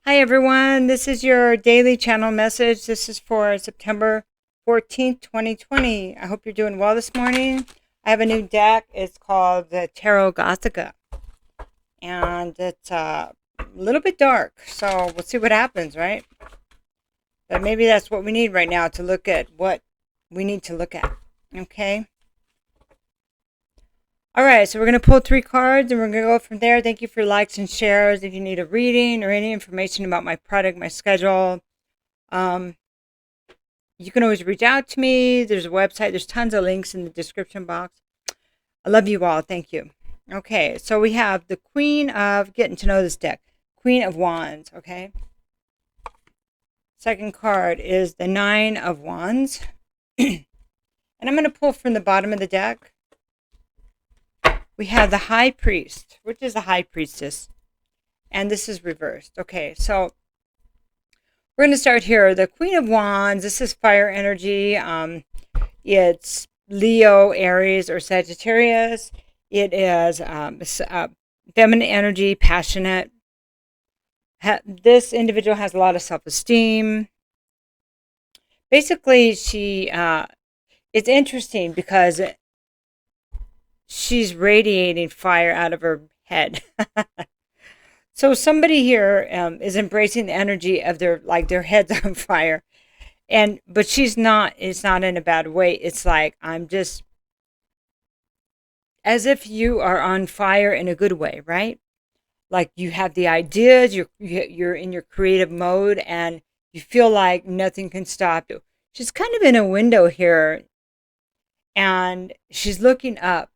Hi everyone, this is your daily channel message. This is for September 14th, 2020. I hope you're doing well this morning. I have a new deck. It's called the Tarot Gothica. And it's a little bit dark, so we'll see what happens, right? But maybe that's what we need right now to look at what we need to look at, okay? All right, so we're going to pull 3 cards and we're going to go from there. Thank you for your likes and shares. If you need a reading or any information about my product, my schedule, you can always reach out to me. There's a website. There's tons of links in the description box. I love you all. Thank you. Okay, so we have the Queen of, getting to know this deck, Queen of Wands, okay? Second card is the 9 of Wands. And I'm going to pull from the bottom of the deck. We have the High Priest, which is the High Priestess. And this is reversed. Okay, so we're going to start here. The Queen of Wands, this is fire energy. It's Leo, Aries, or Sagittarius. It is feminine energy, passionate. This individual has a lot of self-esteem. Basically, it's interesting because she's radiating fire out of her head. So somebody here is embracing the energy of their head's on fire. But she's not, it's not in a bad way. It's like, I'm just, as if you are on fire in a good way, right? Like you have the ideas, you're in your creative mode and you feel like nothing can stop you. She's kind of in a window here and she's looking up,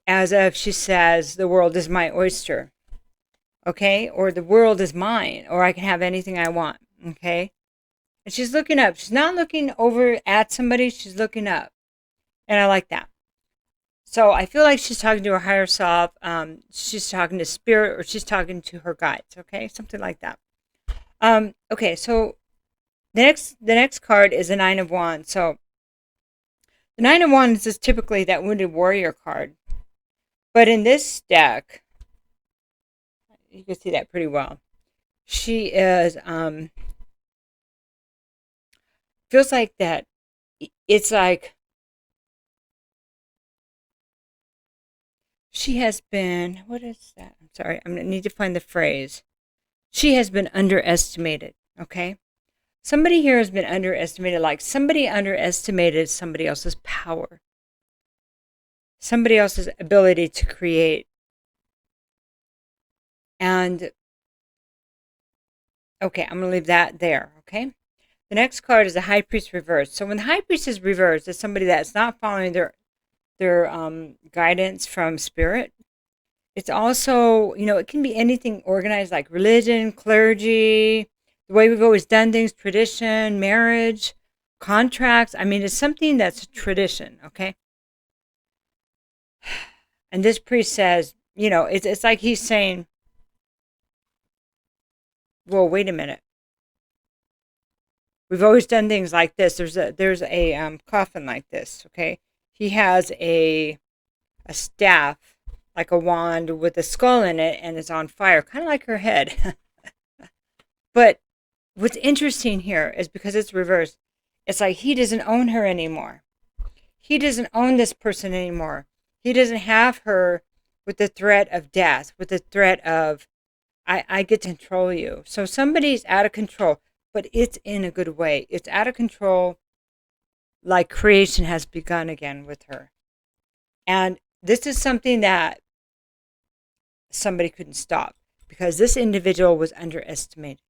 as if she says, the world is my oyster, okay? Or the world is mine, or I can have anything I want, okay? And she's looking up. She's not looking over at somebody. She's looking up. And I like that. So I feel like she's talking to her higher self. She's talking to spirit, or she's talking to her guides, okay? Something like that. Okay, so the next card is the 9 of Wands. So the 9 of Wands is typically that wounded warrior card. But in this deck, you can see that pretty well. She is, feels like that, it's like, she has been, what is that? I'm sorry, I'm going to need to find the phrase. She has been underestimated, okay? Somebody here has been underestimated, like somebody underestimated somebody else's power. Somebody else's ability to create. And, okay, I'm going to leave that there, okay? The next card is the High Priest reversed. So when the High Priest is reversed, it's somebody that's not following their guidance from spirit. It's also, it can be anything organized like religion, clergy, the way we've always done things, tradition, marriage, contracts. I mean, it's something that's a tradition, okay? And this priest says, it's like he's saying, well, wait a minute. We've always done things like this. There's a coffin like this, okay? He has a staff, like a wand with a skull in it, and it's on fire, kind of like her head. But what's interesting here is because it's reversed, it's like he doesn't own her anymore. He doesn't own this person anymore. He doesn't have her with the threat of death, with the threat of, I get to control you. So somebody's out of control, but it's in a good way. It's out of control, like creation has begun again with her. And this is something that somebody couldn't stop because this individual was underestimated.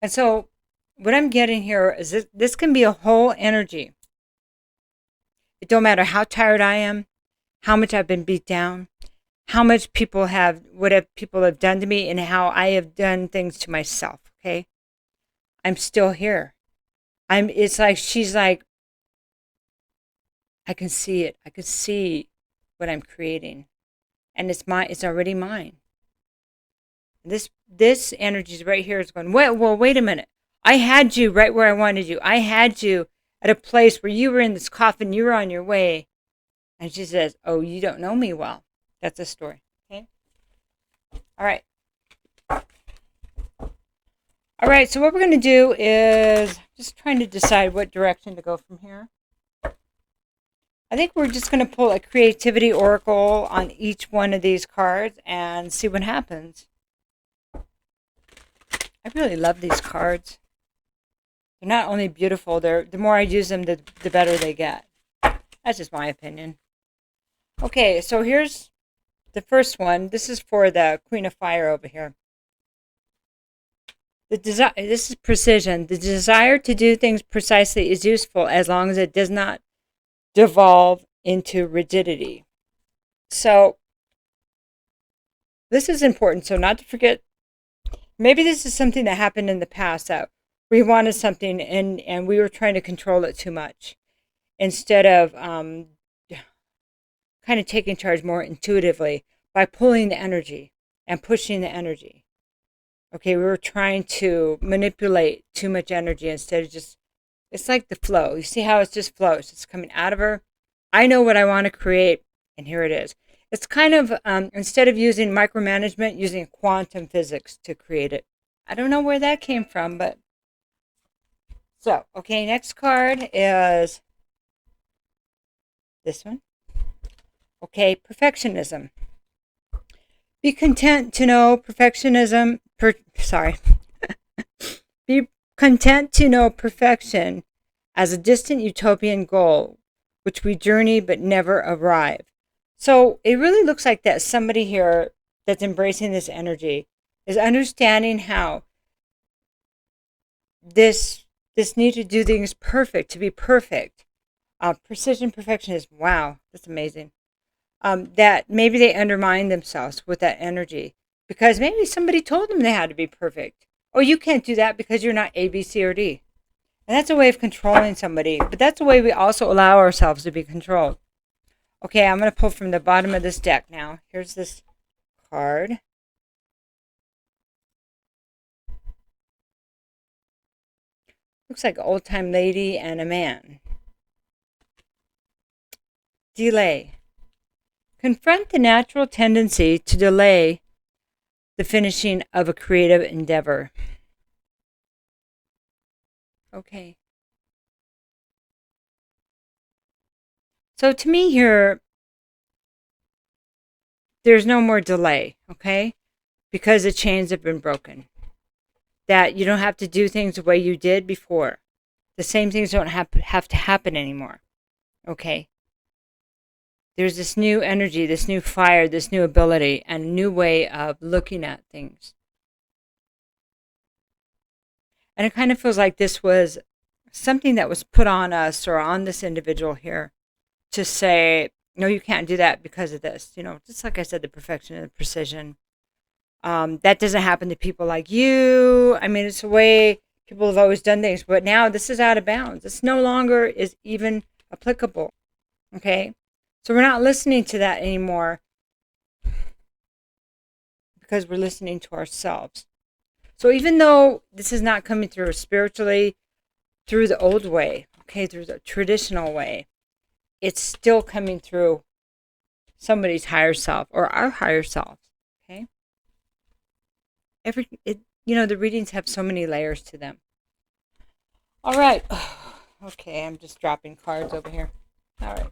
And so what I'm getting here is this can be a whole energy. It don't matter how tired I am, how much I've been beat down, how much what people have done to me, and how I have done things to myself, okay? I'm still here. It's like, she's like, I can see it. I can see what I'm creating. And it's already mine. This energy is right here is going, well, wait a minute. I had you right where I wanted you. I had you at a place where you were in this coffin, you were on your way. And she says, oh, you don't know me well. That's a story, okay? All right. All right, so what we're going to do is just trying to decide what direction to go from here. I think we're just going to pull a creativity oracle on each one of these cards and see what happens. I really love these cards. They're not only beautiful, the more I use them, the better they get. That's just my opinion. Okay, so here's the first one. This is for the Queen of Fire over here. This is precision. The desire to do things precisely is useful as long as it does not devolve into rigidity. So this is important. So not to forget, maybe this is something that happened in the past that we wanted something and we were trying to control it too much instead of kind of taking charge more intuitively by pulling the energy and pushing the energy. Okay, we were trying to manipulate too much energy instead of just, it's like the flow. You see how it just flows. It's coming out of her. I know what I want to create, and here it is. It's kind of, instead of using micromanagement, using quantum physics to create it. I don't know where that came from, but. So, okay, next card is this one. Okay, perfectionism. Be content to know perfectionism. Be content to know perfection as a distant utopian goal, which we journey but never arrive. So it really looks like that somebody here that's embracing this energy is understanding how this need to do things perfect, to be perfect. Precision perfectionism. Wow, that's amazing. That maybe they undermine themselves with that energy because maybe somebody told them they had to be perfect. Oh, you can't do that because you're not A, B, C, or D. And that's a way of controlling somebody, but that's a way we also allow ourselves to be controlled. Okay, I'm going to pull from the bottom of this deck now. Here's this card. Looks like an old-time lady and a man. Delay. Confront the natural tendency to delay the finishing of a creative endeavor. Okay. So to me here, there's no more delay, okay? Because the chains have been broken. That you don't have to do things the way you did before. The same things don't have to happen anymore, okay? There's this new energy, this new fire, this new ability, and a new way of looking at things. And it kind of feels like this was something that was put on us or on this individual here to say, no, you can't do that because of this. You know, just like I said, the perfection and the precision. That doesn't happen to people like you. I mean, it's the way people have always done things. But now this is out of bounds. This no longer is even applicable. Okay? So we're not listening to that anymore because we're listening to ourselves. So even though this is not coming through spiritually, through the old way, okay, through the traditional way, it's still coming through somebody's higher self or our higher self, okay? The readings have so many layers to them. All right. Okay, I'm just dropping cards over here. All right.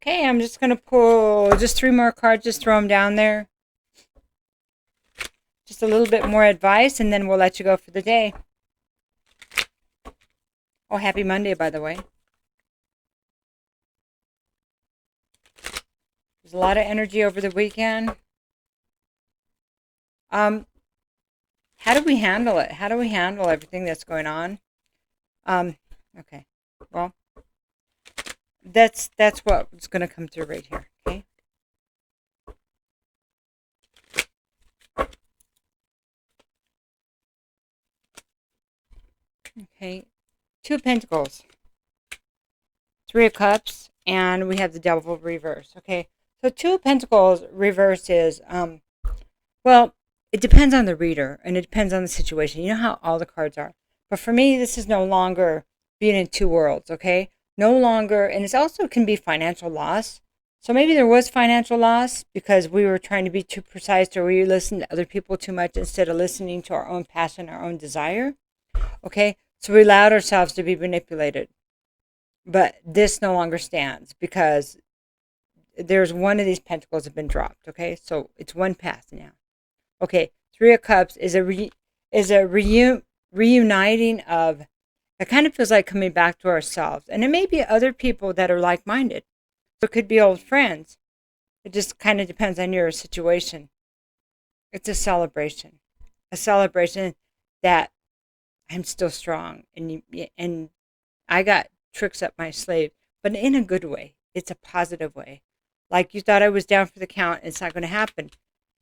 Okay, I'm just going to pull just 3 more cards, just throw them down there. Just a little bit more advice, and then we'll let you go for the day. Oh, happy Monday, by the way. There's a lot of energy over the weekend. How do we handle it? How do we handle everything that's going on? Okay. Well, that's what's going to come through right here, okay? Okay. 2 of Pentacles, 3 of Cups, and we have the Devil reverse. Okay, so 2 of Pentacles reverse is, well, it depends on the reader, and it depends on the situation. You know how all the cards are. But for me, this is no longer being in 2 worlds, okay? no longer, and it's also can be financial loss. So maybe there was financial loss because we were trying to be too precise, or we listened to other people too much instead of listening to our own passion, our own desire. Okay, so we allowed ourselves to be manipulated. But this no longer stands because there's one of these pentacles have been dropped. Okay, so it's one path now. Okay, Three of Cups is a reuniting of. It kind of feels like coming back to ourselves, and it may be other people that are like-minded. So it could be old friends. It just kind of depends on your situation. It's a celebration that I'm still strong, and I got tricks up my sleeve, but in a good way. It's a positive way. Like you thought I was down for the count, it's not going to happen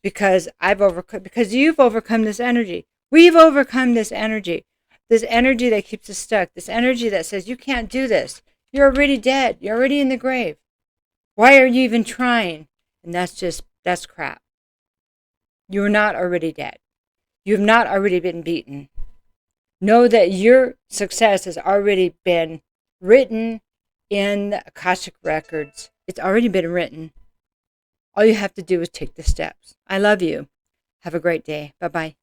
because because you've overcome this energy. We've overcome this energy that keeps us stuck, this energy that says you can't do this. You're already dead. You're already in the grave. Why are you even trying? And that's crap. You're not already dead. You have not already been beaten. Know that your success has already been written in the Akashic records. It's already been written. All you have to do is take the steps. I love you. Have a great day. Bye-bye.